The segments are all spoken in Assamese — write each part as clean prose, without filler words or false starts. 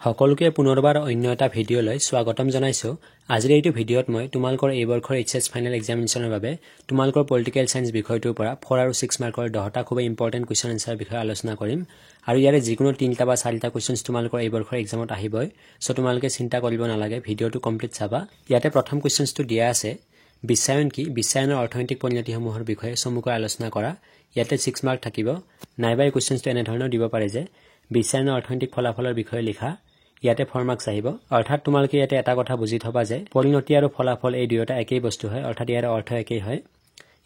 সকলোকে পুনৰবাৰ অন্য এটা ভিডিঅ'লৈ স্বাগতম জনাইছো। আজিৰ এইটো ভিডিঅ'ত মই তোমালোকৰ এই বৰ্ষৰ এইচএছ ফাইনেল এক্সামিনেশ্যনৰ বাবে তোমালোকৰ পলিটিকেল সায়েন্স বিষয়টোৰ পৰা 4 আৰু 6 মাৰ্কৰ 10টা খুব ইম্পৰ্টেন্ট কোৱেশ্চন আনসাৰ বিষয়ে আলোচনা কৰিম আৰু ইয়াৰে যিকোনো 3টা বা 4টা কোৱেশ্চনছ তোমালোকৰ এই বৰ্ষৰ এক্সামত আহিবই, সো তোমালোকে চিন্তা কৰিব নালাগে, ভিডিঅ'টো কমপ্লিট চাবা। ইয়াতে প্ৰথম কোৱেশ্চনটো দিয়া আছে, বিশ্বায়ন কি? বিশ্বায়নৰ অৰ্থনৈতিক পৰিণতিসমূহৰ বিষয়ে চমুকৈ আলোচনা কৰা। ইয়াতে 6 মাৰ্ক থাকিব। নাইবা এই কোৱেশ্চনটো এনে ধৰণৰ দিব পাৰে যে বিশ্বায়নৰ অৰ্থনৈতিক ফলাফলৰ বিষয়ে লিখা। ইয়াতে 4 মাৰ্কস আহিব। অৰ্থাৎ তোমালোকে ইয়াতে এটা কথা বুজি থবা যে পৰিণতি আৰু ফলাফল এই দুয়োটা একেই বস্তু হয়, অৰ্থাৎ ইয়াৰ অৰ্থ একেই হয়।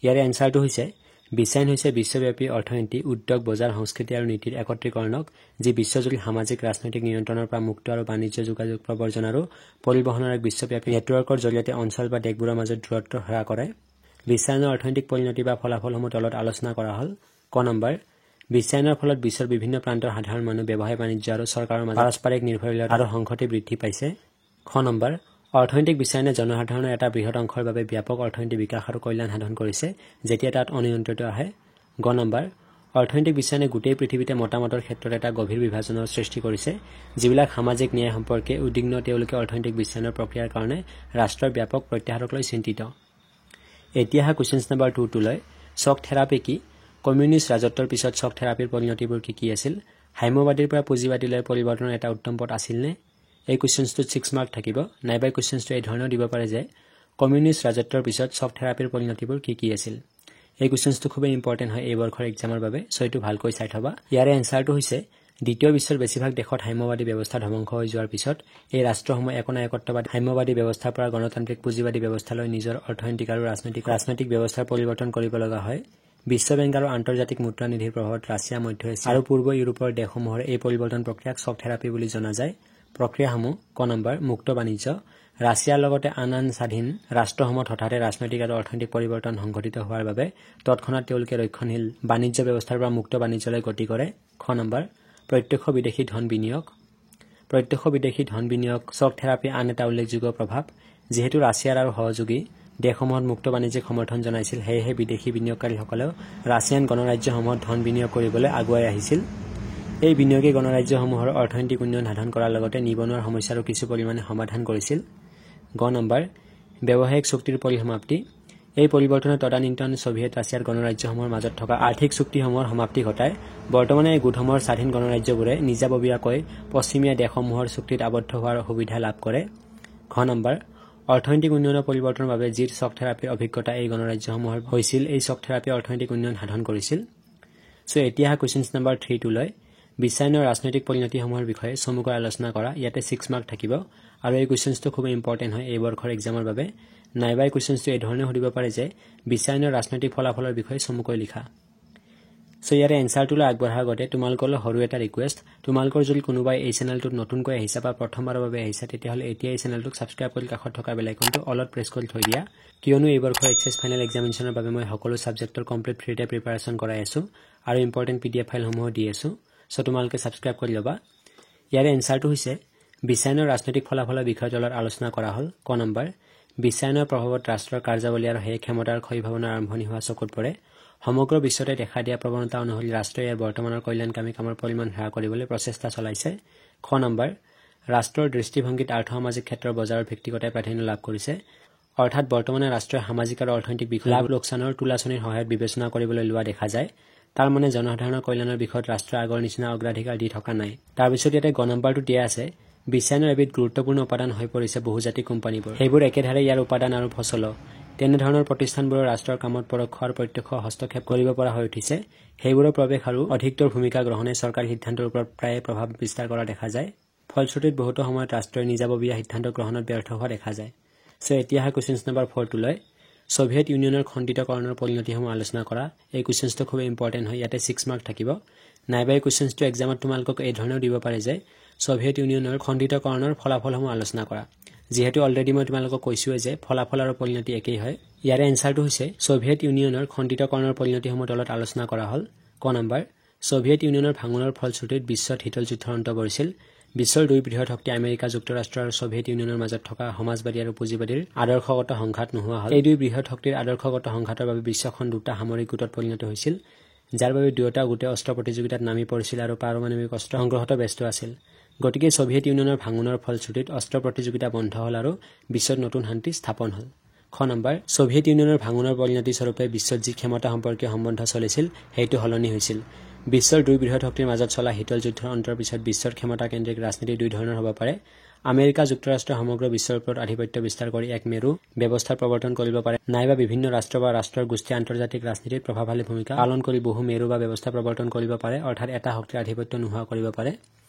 ইয়াৰে এনসাৰটো হৈছে বিশ্বায়ন হৈছে বিশ্বব্যাপী অৰ্থনীতি, উদ্যোগ, বজাৰ, সংস্কৃতি আৰু নীতিৰ একত্ৰীকৰণক যি বিশ্বজুৰি সামাজিক ৰাজনৈতিক নিয়ন্ত্ৰণৰ পৰা মুক্ত আৰু বাণিজ্য যোগাযোগ প্ৰৱৰ্জন আৰু পৰিবহনৰ এক বিশ্বব্যাপী নেটৱৰ্কৰ জৰিয়তে অঞ্চল বা দেশবোৰৰ মাজত দূৰত্ব হ্ৰাস কৰে। বিশ্বায়নৰ অৰ্থনৈতিক পৰিণতি বা ফলাফলসমূহ তলত আলোচনা কৰা হ'ল। ক নম্বৰ, বিশ্বায়নৰ ফলত বিশ্বৰ বিভিন্ন প্ৰান্তৰ সাধাৰণ মানুহ, ব্যৱসায় বাণিজ্য আৰু চৰকাৰৰ মাজত পাৰস্পৰিক নিৰ্ভৰশীলতা আৰু সংহতি বৃদ্ধি পাইছে। খ নম্বৰ, অৰ্থনৈতিক বিশ্বায়নে জনসাধাৰণৰ এটা বৃহৎ অংশৰ বাবে ব্যাপক অৰ্থনৈতিক বিকাশ আৰু কল্যাণ সাধন কৰিছে, যেতিয়া তাত অনিয়ন্ত্ৰিত আহে। গ নম্বৰ, অৰ্থনৈতিক বিশ্বায়নে গোটেই পৃথিৱীতে মতামতৰ ক্ষেত্ৰত এটা গভীৰ বিভাজনৰ সৃষ্টি কৰিছে। যিবিলাক সামাজিক ন্যায় সম্পৰ্কে উদ্বিগ্ন তেওঁলোকে অৰ্থনৈতিক বিশ্বায়নৰ প্ৰক্ৰিয়াৰ কাৰণে ৰাষ্ট্ৰৰ ব্যাপক প্ৰত্যাহাৰক লৈ চিন্তিত। এতিয়া কুৱেশ্চন নম্বৰ 2 টোলৈ। শ্বক থেৰাপি কি? কমিউনিষ্ট ৰাজত্বৰ পিছত শ্বক থেৰাপিৰ পৰিণতিবোৰ কি আছিল? সাম্যবাদীৰ পৰা পুঁজিবাদীলৈ পৰিৱৰ্তনৰ এটা উত্তম পথ আছিলনে? এই কুৱেশ্চনটোত 6 মাৰ্ক থাকিব। নাইবা কুৱেশ্চনটো এই ধৰণৰ দিব পাৰে যে কমিউনিষ্ট ৰাজত্বৰ পিছত শ্বক থেৰাপিৰ পৰিণতিবোৰ কি আছিল? এই কুৱেশ্চনটো খুব ইম্পৰ্টেন্ট হয় এই বৰ্ষৰ এক্সামৰ বাবে, সো এইটো ভালকৈ চাই থবা। ইয়াৰে এনসাৰটো হৈছে দ্বিতীয় বিশ্বৰ বেছিভাগ দেশত সাম্যবাদী ব্যৱস্থা ধ্বংস হৈ যোৱাৰ পিছত এই ৰাষ্ট্ৰসমূহ একোনা একত্ববাদী সাম্যবাদী ব্যৱস্থাৰ পৰা গণতান্ত্ৰিক পুঁজিবাদী ব্যৱস্থালৈ নিজৰ অৰ্থনৈতিক আৰু ৰাজনৈতিক ব্যৱস্থাৰ পৰিৱৰ্তন কৰিব লগা হয়। বিশ্ব বেংক আৰু আন্তৰ্জাতিক মুদ্ৰা নিধিৰ প্ৰভাৱত ৰাছিয়া, মধ্য এছিয়া আৰু পূৰ্ব ইউৰোপৰ দেশসমূহৰ এই পৰিৱৰ্তন প্ৰক্ৰিয়াক শ্বক থেৰাপি বুলি জনা যায়। প্ৰক্ৰিয়াসমূহ: ক নম্বৰ, মুক্ত বাণিজ্য। ৰাছিয়াৰ লগতে আন স্বাধীন ৰাষ্ট্ৰসমূহত হঠাতে ৰাজনৈতিক আৰু অৰ্থনৈতিক পৰিৱৰ্তন সংঘটিত হোৱাৰ বাবে তৎক্ষণাৎ তেওঁলোকে ৰক্ষণশীল বাণিজ্য ব্যৱস্থাৰ পৰা মুক্ত বাণিজ্যলৈ গতি কৰে। খ নম্বৰ, প্ৰত্যক্ষ বিদেশী ধন বিনিয়োগ। প্ৰত্যক্ষ বিদেশী ধন বিনিয়োগ শ্বক থেৰাপি আন এটা উল্লেখযোগ্য প্ৰভাৱ। যিহেতু ৰাছিয়াৰ আৰু সহযোগী দেশসমূহত মুক্ত বাণিজ্যক সমৰ্থন জনাইছিল, সেয়েহে বিদেশী বিনিয়োগকাৰীসকলেও ৰাছিয়ান গণৰাজ্যসমূহত ধন বিনিয়োগ কৰিবলৈ আগুৱাই আহিছিল। এই বিনিয়োগে গণৰাজ্যসমূহৰ অৰ্থনৈতিক উন্নয়ন সাধন কৰাৰ লগতে নিবনুৱাৰ সমস্যাৰো কিছু পৰিমাণে সমাধান কৰিছিল। গ নম্বৰ, ব্যৱসায়িক চুক্তিৰ পৰিসমাপ্তি। এই পৰিৱৰ্তনে তদানীন্তন ছভিয়েট ৰাছিয়াৰ গণৰাজ্যসমূহৰ মাজত থকা আৰ্থিক চুক্তিসমূহৰ সমাপ্তি ঘটায়। বৰ্তমানে এই গোটসমূহৰ স্বাধীন গণৰাজ্যবোৰে নিজাববীয়াকৈ পশ্চিমীয়া দেশসমূহৰ চুক্তিত আবদ্ধ হোৱাৰ সুবিধা লাভ কৰে। ঘ নম্বৰ, অৰ্থনৈতিক উন্নয়নৰ পৰিৱৰ্তনৰ বাবে যি শ্বক থেৰাপিৰ অভিজ্ঞতা এই গণৰাজ্যসমূহৰ হৈছিল, এই শ্বক থেৰাপি অৰ্থনৈতিক উন্নয়ন সাধন কৰিছিল। সো এতিয়া কুৱেশ্চন নম্বৰ 3 টোলৈ। বিশ্বায়নৰ ৰাজনৈতিক পৰিণতিসমূহৰ বিষয়ে চমুকৈ আলোচনা কৰা। ইয়াতে 6 মাৰ্ক থাকিব আৰু এই কুৱেশ্চনটো খুব ইম্পৰ্টেন্ট হয় এই বৰ্ষৰ এক্সামৰ বাবে। নাইবা এই কুৱেশ্চনটো এই ধৰণে সুধিব পাৰে যে বিশ্বায়নৰ ৰাজনৈতিক ফলাফলৰ বিষয়ে চমুকৈ লিখা। সো ইয়াৰে এনসাৰটোলৈ আগবঢ়াৰ আগতে তোমালোকলৈ সৰু এটা ৰিকুৱেষ্ট, তোমালোকৰ যদি কোনোবাই এই চেনেলটোত নতুনকৈ আহিছা বা প্ৰথমবাৰৰ বাবে আহিছা, তেতিয়াহ'লে এতিয়া এই চেনেলটোক ছাবস্ক্ৰাইব কৰি কাষত থকা বেল আইকনটো অলত প্ৰেছ কৰি থৈ দিয়া, কিয়নো এই বৰ্ষৰ এইচএছ ফাইনেল এক্সামিনেশ্যনৰ বাবে মই সকলো ছাবজেক্টৰ কমপ্লিট ফ্ৰীতে প্ৰিপাৰেশ্যন কৰাই আছো আৰু ইম্পৰ্টেন্ট PDF ফাইলসমূহ দি আছো। সো তোমালোকে ছাবস্ক্ৰাইব কৰি ল'বা। ইয়াৰে এনসাৰটো হৈছে বিশ্বায়নৰ ৰাজনৈতিক ফলাফলৰ বিষয়ে তলত আলোচনা কৰা হ'ল। ক নম্বৰ, বিশ্বায়নৰ প্ৰভাৱত ৰাষ্ট্ৰৰ কাৰ্যাৱলী আৰু সেই ক্ষমতাৰ ক্ষয়ভাৱনাৰ আৰম্ভণি হোৱা চকুত পৰে। সমগ্ৰ বিশ্বতে দেখা দিয়া প্ৰৱণতা অনুসৰি ৰাষ্ট্ৰই ইয়াৰ বৰ্তমানৰ কল্যাণকামী কামৰ পৰিমাণ হ্ৰাস কৰিবলৈ প্ৰচেষ্টা চলাইছে। খ নম্বৰ, ৰাষ্ট্ৰৰ দৃষ্টিভংগীত আৰ্থ-সামাজিক ক্ষেত্ৰৰ বজাৰৰ ভিত্তিকতাই প্ৰাধান্য লাভ কৰিছে। অৰ্থাৎ বৰ্তমানে ৰাষ্ট্ৰই সামাজিক আৰু অৰ্থনৈতিক বিষয় লাভ লোকচানৰ তোলাচনীৰ সহায়ত বিবেচনা কৰিবলৈ লোৱা দেখা যায়। তাৰ মানে জনসাধাৰণৰ কল্যাণৰ বিষয়ত ৰাষ্ট্ৰই আগৰ নিচিনা অগ্ৰাধিকাৰ দি থকা নাই। তাৰপিছত ইয়াতে গ নম্বৰটো দিয়া আছে, বিশ্বায়নৰ এবিধ গুৰুত্বপূৰ্ণ উপাদান হৈ পৰিছে বহুজাতিক কোম্পানীবোৰ। সেইবোৰ একেধাৰে ইয়াৰ উপাদান আৰু ফচলো। তেনেধৰণৰ প্ৰতিষ্ঠানবোৰৰ ৰাষ্ট্ৰৰ কামত পৰোক্ষ আৰু প্ৰত্যক্ষ হস্তক্ষেপ কৰিব পৰা হৈ উঠিছে। সেইবোৰৰ প্ৰৱেশ আৰু অধিকতৰ ভূমিকা গ্ৰহণে চৰকাৰী সিদ্ধান্তৰ ওপৰত প্ৰায়ে প্ৰভাৱ বিস্তাৰ কৰা দেখা যায়। ফলশ্ৰুতিত বহুতো সময়ত ৰাষ্ট্ৰই নিজাববীয়া সিদ্ধান্ত গ্ৰহণত ব্যৰ্থ হোৱা দেখা যায়। সো এতিয়া কুৱেশ্চন নম্বৰ 4 টোলৈ। ছভিয়েট ইউনিয়নৰ খণ্ডিতকৰণৰ পৰিণতিসমূহ আলোচনা কৰা। এই কুৱেশ্চনটো খুব ইম্পৰ্টেন্ট হয়, ইয়াতে 6 মাৰ্ক থাকিব। নাইবা এই কুৱেশ্চনটো এক্সামত তোমালোকক এই ধৰণেও দিব পাৰে যে ছভিয়েট ইউনিয়নৰ খণ্ডিতকৰণৰ ফলাফলসমূহ আলোচনা কৰা। যিহেতু অলৰেডি মই তোমালোকক কৈছোৱে যে ফলাফল আৰু পৰিণতি একেই হয়। ইয়াৰে এনসাৰটো হৈছে ছভিয়েট ইউনিয়নৰ খণ্ডিতকৰণৰ পৰিণতিসমূহ তলত আলোচনা কৰা হ'ল। ক নম্বৰ, ছভিয়েট ইউনিয়নৰ ভাঙোনৰ ফলশ্ৰুতিত বিশ্বত শীতল যুদ্ধৰ অন্ত পৰিছিল। বিশ্বৰ দুই বৃহৎ শক্তি আমেৰিকা যুক্তৰাষ্ট্ৰ আৰু ছভিয়েট ইউনিয়নৰ মাজত থকা সমাজবাদী আৰু পুঁজিবাদীৰ আদৰ্শগত সংঘাত নোহোৱা হ'ল। এই দুই বৃহৎ শক্তিৰ আদৰ্শগত সংঘাতৰ বাবে বিশ্বখন দুটা সামৰিক গোটত পৰিণত হৈছিল, যাৰ বাবে দুয়োটা গোটে অস্ত্ৰ প্ৰতিযোগিতাত নামি পৰিছিল আৰু পাৰমাণৱিক অস্ত্ৰ সংগ্ৰহত ব্যস্ত আছিল। গতিকে সোভিয়েট ইউনিয়নৰ ভাঙোনৰ ফলশ্ৰুতিত অস্ত্ৰ প্ৰতিযোগিতা বন্ধ হ'ল আৰু বিশ্বত নতুন শান্তি স্থাপন হ'ল। খ নম্বৰ, সোভিয়েট ইউনিয়নৰ ভাঙোনৰ পৰিণতি স্বৰূপে বিশ্বত যি ক্ষমতা সম্পৰ্কীয় সম্বন্ধ চলিছিল সেইটো সলনি হৈছিল। বিশ্বৰ দুই বৃহৎ শক্তিৰ মাজত চলা শীতল যুদ্ধৰ অন্তৰ পিছত বিশ্বৰ ক্ষমতাকেন্দ্ৰিক ৰাজনীতি দুই ধৰণৰ হ'ব পাৰে। আমেৰিকা যুক্তৰাষ্ট্ৰ সমগ্ৰ বিশ্বৰ ওপৰত আধিপত্য বিস্তাৰ কৰি এক মেৰু ব্যৱস্থাৰ প্ৰৱৰ্তন কৰিব পাৰে, নাইবা বিভিন্ন ৰাষ্ট্ৰ বা ৰাষ্ট্ৰৰ গোষ্ঠী আন্তৰ্জাতিক ৰাজনীতিত প্ৰভাৱশালী ভূমিকা পালন কৰি বহু মেৰু বা ব্যৱস্থা প্ৰৱৰ্তন কৰিব পাৰে, অৰ্থাৎ এটা শক্তিৰ আধিপত্য নোহোৱা কৰিব পাৰে।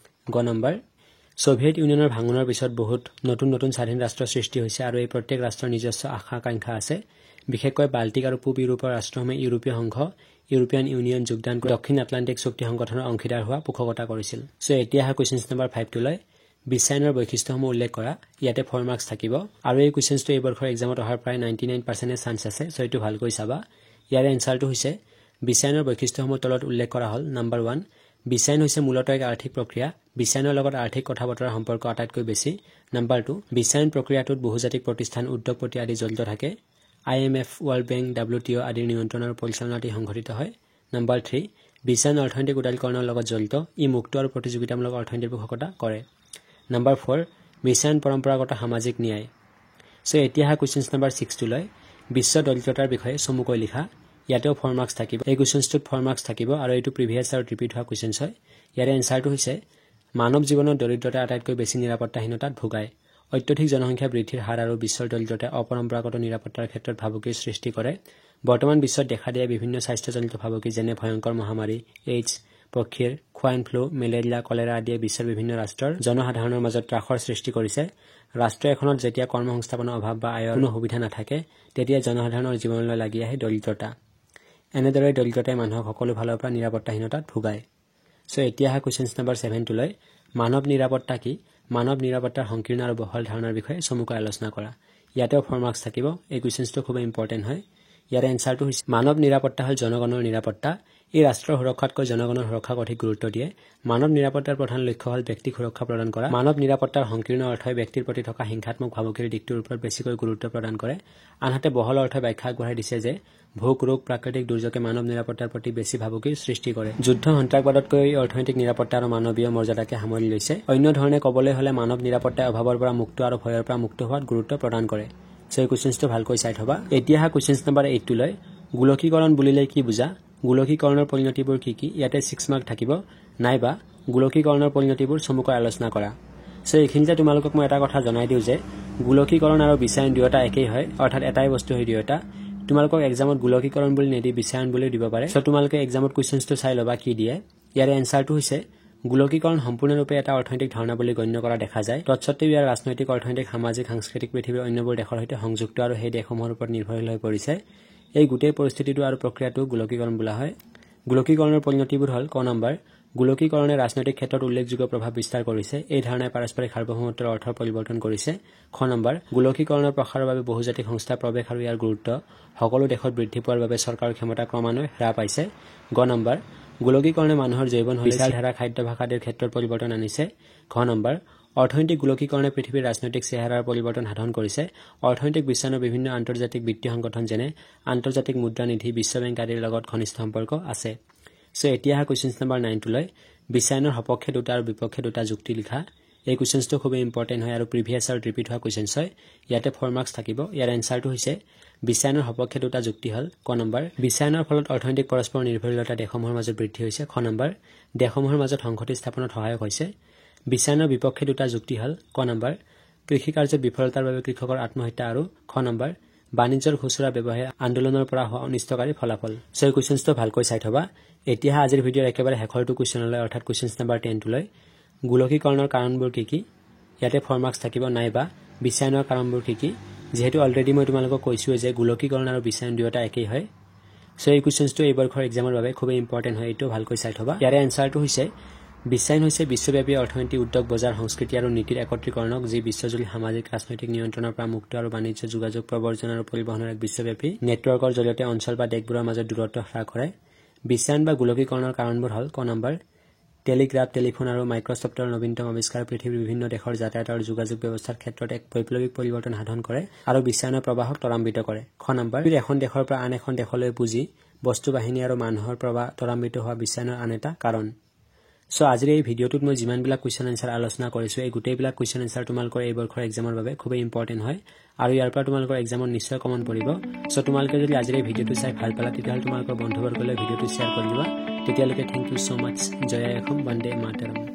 গ নম্বৰ, সোভিয়েট ইউনিয়নৰ ভাঙোনৰ পিছত বহুত নতুন নতুন স্বাধীন ৰাষ্ট্ৰৰ সৃষ্টি হৈছে আৰু এই প্ৰত্যেক ৰাষ্ট্ৰৰ নিজস্ব আশা-আকাংক্ষা আছে। বিশেষকৈ বাল্টিক আৰু পূব ইউৰোপৰ ৰাষ্ট্ৰসমূহে ইউৰোপীয় সংঘ, ইউৰোপিয়ান ইউনিয়ন যোগদান কৰি দক্ষিণ আটলাণ্টিক চুক্তি সংগঠনৰ অংশীদাৰ হোৱা পোষকতা কৰিছিল। এতিয়া আহা কুৱেশ্যন নম্বৰ 5 লৈ বিশ্বায়নৰ বৈশিষ্ট্যসমূহ উল্লেখ কৰা। ইয়াতে 4 মাৰ্কছ থাকিব আৰু এই কুৱেশ্যনটো এই বৰ্ষৰ এক্সামত অহাৰ প্ৰায় 99% চান্স আছে, এইটো ভালকৈ চাবা। ইয়াৰ এনচাৰটো হৈছে বিশ্বায়নৰ বৈশিষ্ট্যসমূহ তলত উল্লেখ কৰা হ'ল। নম্বৰ 1, বিশ্বায়ন হৈছে মূলতঃ এক আৰ্থিক প্ৰক্ৰিয়া। বিশ্বায়নৰ লগত আৰ্থিক কথা-বতৰাৰ সম্পৰ্ক আটাইতকৈ বেছি। নম্বৰ 2, বিশ্বায়ন প্ৰক্ৰিয়াটোত বহুজাতিক প্ৰতিষ্ঠান, উদ্যোগপতি আদি জড়িত থাকে। IMF, ৱৰ্ল্ড বেংক, WTO আদিৰ নিয়ন্ত্ৰণ আৰু পৰিচালনাত সংঘটিত হয়। নম্বৰ 3, বিশ্বায়ন অৰ্থনৈতিক উদাৰীকৰণৰ লগত জড়িত। ই মুক্ত আৰু প্ৰতিযোগিতামূলক অৰ্থনীতিৰ পোষকতা কৰে। নম্বৰ 4, বিশ্বায়ন পৰম্পৰাগত সামাজিক ন্যায়। এতিয়া আহা কুৱেশ্যন নম্বৰ 6 লৈ বিশ্ব দৰিদ্ৰতাৰ বিষয়ে চমুকৈ লিখা। ইয়াতেও 4 মাৰ্কছ থাকিব। এই কুৱেশ্যনটোত 4 মাৰ্কছ থাকিব আৰু এইটো প্ৰিভিয়াছ আৰু ৰিপিট হোৱা কুৱেশ্যন হয়। ইয়াৰে এনচাৰটো হৈছে মানৱ জীৱনত দৰিদ্ৰতা আটাইতকৈ বেছি নিৰাপত্তাহীনতাত ভোগায়। অত্যধিক জনসংখ্যা বৃদ্ধিৰ হাৰ আৰু বিশ্বৰ দৰিদ্ৰতাই অপৰম্পৰাগত নিৰাপত্তাৰ ক্ষেত্ৰত ভাবুকিৰ সৃষ্টি কৰে। বৰ্তমান বিশ্বত দেখা দিয়া বিভিন্ন স্বাস্থ্যজনিত ভাবুকি যেনে ভয়ংকৰ মহামাৰী, এইডছ, পক্ষীৰ, খোৱাইন ফ্লু, মেলেৰিয়া, কলেৰা আদিয়ে বিশ্বৰ বিভিন্ন ৰাষ্ট্ৰৰ জনসাধাৰণৰ মাজত ত্ৰাসৰ সৃষ্টি কৰিছে। ৰাষ্ট্ৰ এখনত যেতিয়া কৰ্মসংস্থাপনৰ অভাৱ বা আয়ৰ কোনো সুবিধা নাথাকে, তেতিয়া জনসাধাৰণৰ জীৱনলৈ লাগি আহে দৰিদ্ৰতা। এনেদৰে দৰিদ্ৰতাই মানুহক সকলো ফালৰ পৰা নিৰাপত্তাহীনতাত ভোগায়। এতিয়া আহা কুৱেশ্যন নম্বৰ 7 লৈ মানৱ নিৰাপত্তা কি, মানৱ নিৰাপত্তাৰ সংকীৰ্ণ আৰু বহল ধাৰণাৰ বিষয়ে চমুকৈ আলোচনা কৰা। ইয়াতেও 4 মাৰ্কছ থাকিব। এই কুৱেশ্যনটো খুব ইম্পৰ্টেণ্ট হয়। ইয়াৰ এনচাৰটো হৈছে মানৱ নিৰাপত্তা হ'ল জনগণৰ নিৰাপত্তা। এই ৰাষ্ট্ৰৰ সুৰক্ষাতকৈ জনগণৰ সুৰক্ষাক অধিক গুৰুত্ব দিয়ে। মানৱ নিৰাপত্তাৰ প্ৰধান লক্ষ্য হ'ল ব্যক্তিক সুৰক্ষা প্ৰদান কৰা। মানৱ নিৰাপত্তাৰ সংকীৰ্ণ অৰ্থই ব্যক্তিৰ প্ৰতি থকা হিংসাত্মক ভাবুকিৰ দিশটোৰ ওপৰত বেছিকৈ গুৰুত্ব প্ৰদান কৰে। আনহাতে বহল অৰ্থই ব্যাখ্যা আগবঢ়াই দিছে যে ভোগ, ৰোগ, প্ৰাকৃতিক দুৰ্যোগে মানৱ নিৰাপত্তাৰ প্ৰতি বেছি ভাবুকিৰ সৃষ্টি কৰে। যুদ্ধ, সন্ত্ৰাসবাদতকৈ অৰ্থনৈতিক নিৰাপত্তা আৰু মানৱীয় মৰ্যাদাকে সামৰি লৈছে। অন্য ধৰণে ক'বলৈ হ'লে মানৱ নিৰাপত্তাই অভাৱৰ পৰা মুক্ত আৰু ভয়ৰ পৰা মুক্ত হোৱাত গুৰুত্ব প্ৰদান কৰে। এই কুৱেশ্যনটো ভালকৈ চাই থবা। এতিয়া আহা কুৱেশ্যন নম্বৰ 8 লৈ গোলকীকৰণ বুলিলে কি বুজা, গোলকীকৰণৰ পৰিণতিবোৰ কি কি। ইয়াতে 6 মাৰ্ক থাকিব, নাইবা গোলকীকৰণৰ পৰিণতিবোৰ চমুকৈ আলোচনা কৰা। এইখিনিতে তোমালোকক মই এটা কথা জনাই দিওঁ যে গোলকীকৰণ আৰু বিশ্বায়ন দুয়োটা একেই হয়, অৰ্থাৎ এটাই বস্তু হয় দুয়োটা। তোমালোকক এক্সামত গোলকীকৰণ বুলি নিদি বিশ্বায়ন বুলি দিব পাৰে। তোমালোকে এক্সামত কুৱেশ্যনটো চাই ল'বা কি দিয়ে। ইয়াৰে এনচাৰটো হৈছে গোলকীকৰণ সম্পূৰ্ণৰূপে এটা অৰ্থনৈতিক ধাৰণা বুলি গণ্য কৰা দেখা যায়। তৎসত্ত্বেও ইয়াৰ ৰাজনৈতিক, অৰ্থনৈতিক, সামাজিক, সাংস্কৃতিক পৃথিৱীৰ অন্যবোৰ দেশৰ সৈতে সংযুক্ত আৰু সেই দেশসমূহৰ ওপৰত নিৰ্ভৰশীল হৈ পৰিছে। এই গোটেই পৰিস্থিতিটো আৰু প্ৰক্ৰিয়াটো গোলকীকৰণ বোলা হয়। গোলকীকৰণৰ পৰিণতিবোৰ হ'ল ক নম্বৰ, গোলকীকৰণে ৰাজনৈতিক ক্ষেত্ৰত উল্লেখযোগ্য প্ৰভাৱ বিস্তাৰ কৰিছে। এই ধাৰণাই পাৰস্পৰিক সাৰ্বভৌমত্বৰ অৰ্থৰ পৰিৱৰ্তন কৰিছে। খ নম্বৰ, গোলকীকৰণৰ প্ৰসাৰৰ বাবে বহুজাতিক সংস্থাৰ প্ৰৱেশ আৰু ইয়াৰ গুৰুত্ব সকলো দেশত বৃদ্ধি পোৱাৰ বাবে চৰকাৰৰ ক্ষমতা ক্ৰমান্বয়ে হ্ৰাস পাইছে। গ নম্বৰ, গোলকীকৰণে মানুহৰ জীৱনশৈলী, বিচাৰধাৰা, খাদ্যাভ্যাস আদিৰ ক্ষেত্ৰত পৰিৱৰ্তন আনিছে। ঘ নম্বৰ, অৰ্থনৈতিক গোলকীকৰণে পৃথিৱীৰ ৰাজনৈতিক চেহেৰাৰ পৰিৱৰ্তন সাধন কৰিছে। অৰ্থনৈতিক বিশ্বায়নৰ বিভিন্ন আন্তৰ্জাতিক বিত্তীয় সংগঠন যেনে আন্তৰ্জাতিক মুদ্ৰা নিধি, বিশ্ব বেংক আদিৰ লগত ঘনিষ্ঠ সম্পৰ্ক আছে। এতিয়া আহা কুৱেশ্যন নম্বৰ 9 লৈ বিশ্বায়নৰ সপক্ষে দুটা আৰু বিপক্ষে দুটা যুক্তি লিখা। এই কুৱেশ্যনটো খুবেই ইম্পৰ্টেণ্ট হয় আৰু প্ৰিভিয়াছ আৰু ৰিপিট হোৱা কুৱেশ্যন হয়। ইয়াতে 4 মাৰ্কছ থাকিব। ইয়াৰ এনচাৰটো হৈছে বিশ্বায়নৰ সপক্ষে দুটা যুক্তি হ'ল ক নম্বৰ, বিশ্বায়নৰ ফলত অৰ্থনৈতিক পৰস্পৰ নিৰ্ভৰশীলতা দেশসমূহৰ মাজত বৃদ্ধি হৈছে। খ নম্বৰ, দেশসমূহৰ মাজত সংহতি স্থাপনত সহায়ক হৈছে। বিশ্বায়নৰ বিপক্ষে দুটা যুক্তি হ'ল ক নম্বৰ, কৃষিকাৰ্যত বিফলতাৰ বাবে কৃষকৰ আত্মহত্যা আৰু খ নম্বৰ, বাণিজ্যৰ খুচুৰা ব্যৱসায় আন্দোলনৰ পৰা হোৱা অনিষ্টকাৰী ফলাফল। এই কুৱেশ্যনটো ভালকৈ চাই থবা। এতিয়া আজিৰ ভিডিঅ'ৰ একেবাৰে শেষৰটো কুৱেশ্যনলৈ, অৰ্থাৎ কুৱেশ্যন নম্বৰ 10 লৈ গোলকীকৰণৰ কাৰণবোৰ কি কি। ইয়াতে 4 মাৰ্কছ থাকিব, নাইবা বিশ্বায়নৰ কাৰণবোৰ কি কি। যিহেতু অলৰেডি মই তোমালোকক কৈছোঁৱে যে গোলকীকৰণ আৰু বিশ্বায়ন দুয়োটা একেই হয়। এই কুৱেশ্যনটো এই বৰ্ষৰ এক্সামৰ বাবে খুবেই ইম্পৰ্টেণ্ট হয়, এইটো ভালকৈ চাই থবা। ইয়াৰে এনচাৰটো হৈছে বিশ্বায়ন হৈছে বিশ্বব্যাপী অৰ্থনীতি, উদ্যোগ, বজাৰ, সংস্কৃতি আৰু নীতিৰ একত্ৰীকৰণক যি বিশ্বজুৰি সামাজিক, ৰাজনৈতিক নিয়ন্ত্ৰণৰ পৰা মুক্ত আৰু বাণিজ্য, যোগাযোগ, প্ৰব্ৰজন আৰু পৰিবহণৰ এক বিশ্বব্যাপী নেটৱৰ্কৰ জৰিয়তে অঞ্চল বা দেশবোৰৰ মাজত দূৰত্ব হ্ৰাস কৰে। বিশ্বায়ন বা গোলকীকৰণৰ কাৰণবোৰ হ'ল ক নম্বৰ, টেলিগ্ৰাফ, টেলিফোন আৰু মাইক্ৰছফ্টৰ নবীনতম আৱিষ্কাৰ পৃথিৱীৰ বিভিন্ন দেশৰ যাতায়াত আৰু যোগাযোগ ব্যৱস্থাৰ ক্ষেত্ৰত এক বৈপ্লৱিক পৰিৱৰ্তন সাধন কৰে আৰু বিশ্বায়নৰ প্ৰৱাহক ত্বৰান্বিত কৰে। খ নম্বৰ, এখন দেশৰ পৰা আন এখন দেশলৈ পুঁজি, বস্তু বাহিনী আৰু মানুহৰ প্ৰৱাহ ত্বৰান্বিত হোৱা বিশ্বায়নৰ আন এটা কাৰণ। সো আজিৰ এই ভিডিঅ'টোত মই যিমানবিলাক কুৱেশ্যন এনসাৰ আলোচনা কৰিছোঁ এই গোটেইবিলাক কুৱেশ্যন এনসাৰ তোমালোকৰ এই বৰ্ষৰ এক্সামৰ বাবে খুবেই ইম্পৰ্টেণ্ট হয় আৰু ইয়াৰ পৰা তোমালোকৰ এক্সামত নিশ্চয় কমন পৰিব সো তোমালোকে যদি আজিৰ এই ভিডিঅ'টো চাই ভাল পালা তেতিয়াহ'লে তোমালোকৰ বন্ধুবৰ্গলৈ ভিডিঅ'টো শ্বেয়াৰ কৰি দিবা তেতিয়ালৈকে থ্যাংক ইউ সো মাচ জয় অসম বন্দে মাতৰম